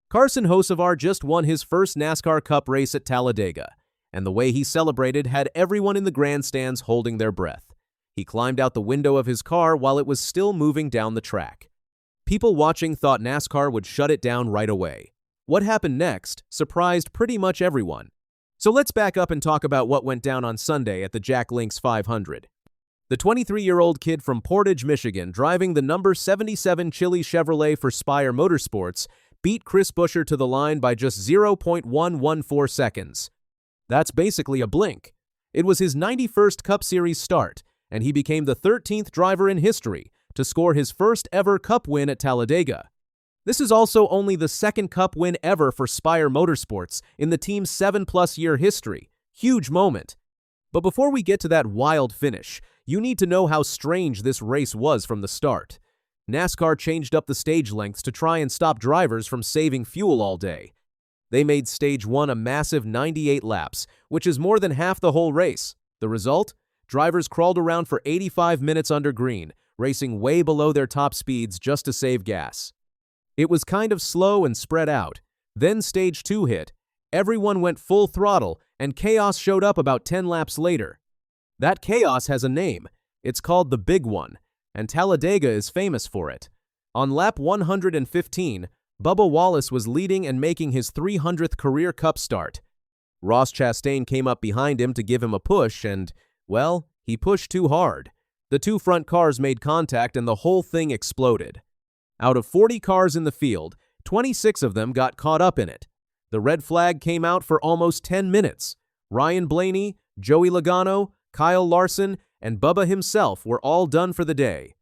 Carson Hocevar just won his first NASCAR Cup race at Talladega, and the way he celebrated had everyone in the grandstands holding their breath. He climbed out the window of his car while it was still moving down the track. People watching thought NASCAR would shut it down right away. What happened next surprised pretty much everyone. So let's back up and talk about what went down on Sunday at the Jack Links 500. The 23-year-old kid from Portage, Michigan, driving the number 77 Chili Chevrolet for Spire Motorsports, beat Chris Buescher to the line by just 0.114 seconds. That's basically a blink. It was his 91st Cup Series start, and he became the 13th driver in history to score his first ever Cup win at Talladega. This is also only the second Cup win ever for Spire Motorsports in the team's 7-plus-year history. Huge moment. But before we get to that wild finish, you need to know how strange this race was from the start. NASCAR changed up the stage lengths to try and stop drivers from saving fuel all day. They made Stage 1 a massive 98 laps, which is more than half the whole race. The result? Drivers crawled around for 85 minutes under green, racing way below their top speeds just to save gas. It was kind of slow and spread out. Then Stage 2 hit. Everyone went full throttle, and chaos showed up about 10 laps later. That chaos has a name. It's called the Big One, and Talladega is famous for it. On lap 115, Bubba Wallace was leading and making his 300th career Cup start. Ross Chastain came up behind him to give him a push and, well, he pushed too hard. The two front cars made contact and the whole thing exploded. Out of 40 cars in the field, 26 of them got caught up in it. The red flag came out for almost 10 minutes. Ryan Blaney, Joey Logano, Kyle Larson, and Bubba himself were all done for the day.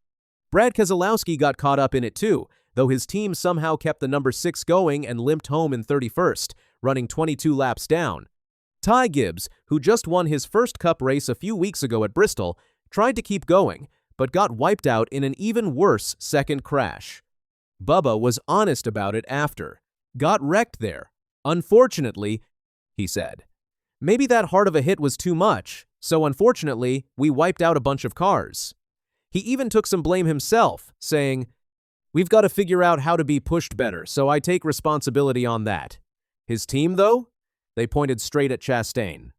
Brad Keselowski got caught up in it too, though his team somehow kept the number 6 going and limped home in 31st, running 22 laps down. Ty Gibbs, who just won his first Cup race a few weeks ago at Bristol, tried to keep going, but got wiped out in an even worse second crash. Bubba was honest about it after. Got wrecked there. Unfortunately, he said. Maybe that hard of a hit was too much, so unfortunately, we wiped out a bunch of cars. He even took some blame himself, saying, "We've got to figure out how to be pushed better, so I take responsibility on that." His team, though? They pointed straight at Chastain.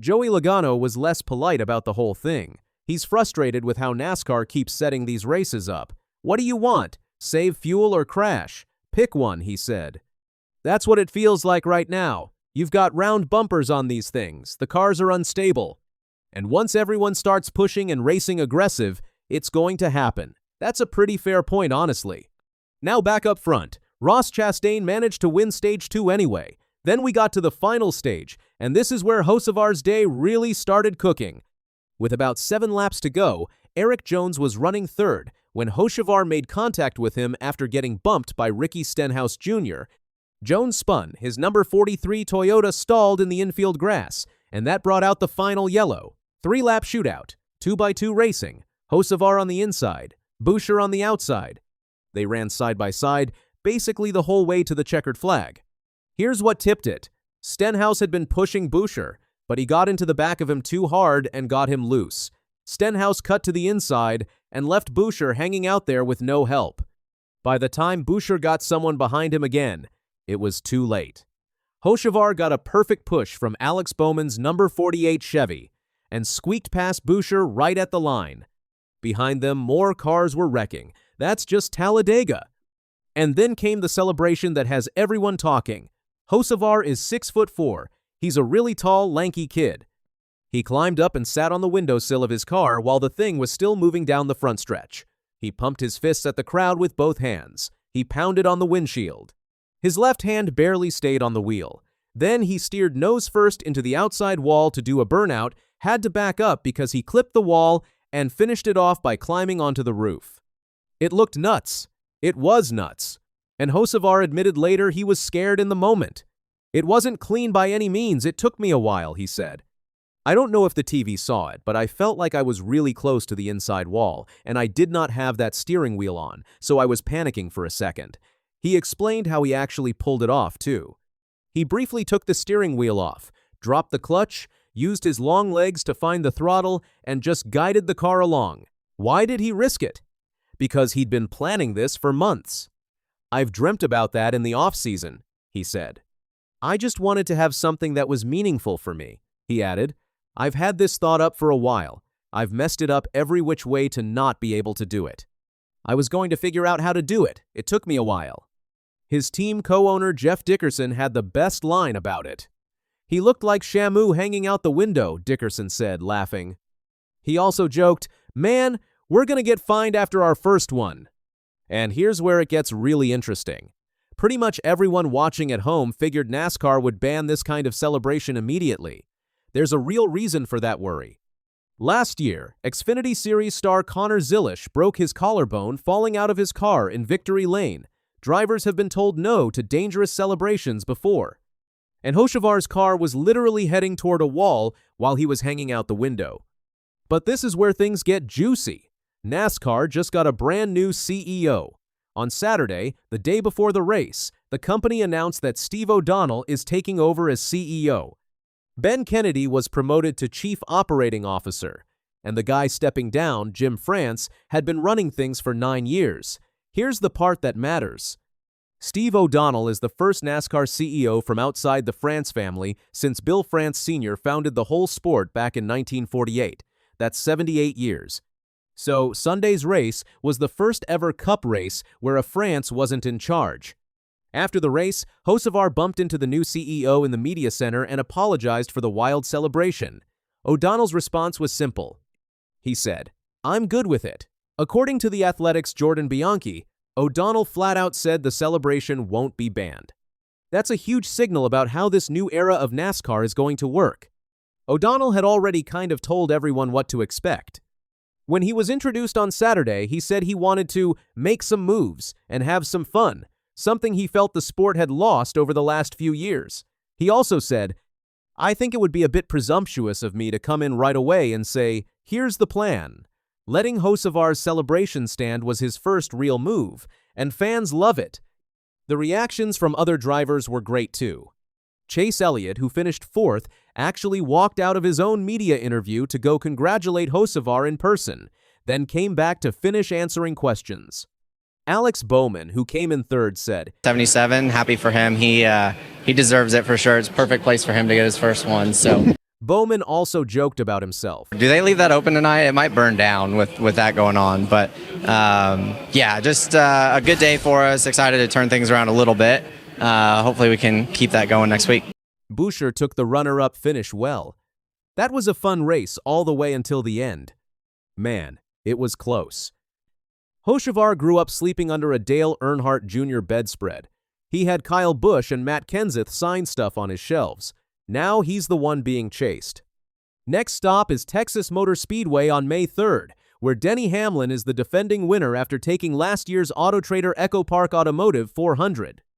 Joey Logano was less polite about the whole thing. He's frustrated with how NASCAR keeps setting these races up. "What do you want? Save fuel or crash? Pick one," he said. "That's what it feels like right now. You've got round bumpers on these things. The cars are unstable. And once everyone starts pushing and racing aggressive, it's going to happen." That's a pretty fair point, honestly. Now back up front. Ross Chastain managed to win Stage 2 anyway. Then we got to the final stage, and this is where Hocevar's day really started cooking. With about 7 laps to go, Eric Jones was running third when Hocevar made contact with him after getting bumped by Ricky Stenhouse Jr. Jones spun, his number 43 Toyota stalled in the infield grass, and that brought out the final yellow. 3-lap shootout, 2x2 racing, Hocevar on the inside, Buescher on the outside. They ran side by side, basically the whole way to the checkered flag. Here's what tipped it. Stenhouse had been pushing Buescher, but he got into the back of him too hard and got him loose. Stenhouse cut to the inside and left Buescher hanging out there with no help. By the time Buescher got someone behind him again, it was too late. Hocevar got a perfect push from Alex Bowman's number 48 Chevy and squeaked past Buescher right at the line. Behind them, more cars were wrecking. That's just Talladega. And then came the celebration that has everyone talking. Hocevar is 6'4". He's a really tall, lanky kid. He climbed up and sat on the windowsill of his car while the thing was still moving down the front stretch. He pumped his fists at the crowd with both hands. He pounded on the windshield. His left hand barely stayed on the wheel. Then he steered nose first into the outside wall to do a burnout, had to back up because he clipped the wall and finished it off by climbing onto the roof. It looked nuts. It was nuts. And Hocevar admitted later he was scared in the moment. "It wasn't clean by any means. It took me a while," he said. "I don't know if the TV saw it, but I felt like I was really close to the inside wall, and I did not have that steering wheel on, so I was panicking for a second." He explained how he actually pulled it off, too. He briefly took the steering wheel off, dropped the clutch, used his long legs to find the throttle, and just guided the car along. Why did he risk it? Because he'd been planning this for months. "I've dreamt about that in the off-season," he said. "I just wanted to have something that was meaningful for me," he added. "I've had this thought up for a while. I've messed it up every which way to not be able to do it. I was going to figure out how to do it. It took me a while." His team co-owner Jeff Dickerson had the best line about it. "He looked like Shamu hanging out the window," Dickerson said, laughing. He also joked, "Man, we're going to get fined after our first one." And here's where it gets really interesting. Pretty much everyone watching at home figured NASCAR would ban this kind of celebration immediately. There's a real reason for that worry. Last year, Xfinity Series star Connor Zilisch broke his collarbone falling out of his car in Victory Lane. Drivers have been told no to dangerous celebrations before. And Hocevar's car was literally heading toward a wall while he was hanging out the window. But this is where things get juicy. NASCAR just got a brand new CEO. On Saturday, the day before the race, the company announced that Steve O'Donnell is taking over as CEO. Ben Kennedy was promoted to Chief Operating Officer, and the guy stepping down, Jim France, had been running things for 9 years. Here's the part that matters. Steve O'Donnell is the first NASCAR CEO from outside the France family since Bill France Sr. founded the whole sport back in 1948. That's 78 years. So, Sunday's race was the first ever Cup race where a France wasn't in charge. After the race, Hocevar bumped into the new CEO in the media center and apologized for the wild celebration. O'Donnell's response was simple. He said, "I'm good with it." According to The Athletic's Jordan Bianchi, O'Donnell flat out said the celebration won't be banned. That's a huge signal about how this new era of NASCAR is going to work. O'Donnell had already kind of told everyone what to expect. When he was introduced on Saturday, he said he wanted to make some moves and have some fun, something he felt the sport had lost over the last few years. He also said, "I think it would be a bit presumptuous of me to come in right away and say, 'Here's the plan.'" Letting Hocevar's celebration stand was his first real move, and fans love it. The reactions from other drivers were great too. Chase Elliott, who finished 4th, actually walked out of his own media interview to go congratulate Hocevar in person, then came back to finish answering questions. Alex Bowman, who came in 3rd, said, 77, happy for him. He deserves it for sure. It's a perfect place for him to get his first one. So Bowman also joked about himself. Do they leave that open tonight? It might burn down with that going on. But yeah, just a good day for us. Excited to turn things around a little bit. Hopefully we can keep that going next week. Buescher took the runner-up finish well. That was a fun race all the way until the end. Man, it was close. Hocevar grew up sleeping under a Dale Earnhardt Jr. bedspread. He had Kyle Busch and Matt Kenseth sign stuff on his shelves. Now he's the one being chased. Next stop is Texas Motor Speedway on May 3rd, where Denny Hamlin is the defending winner after taking last year's Auto Trader Echo Park Automotive 400.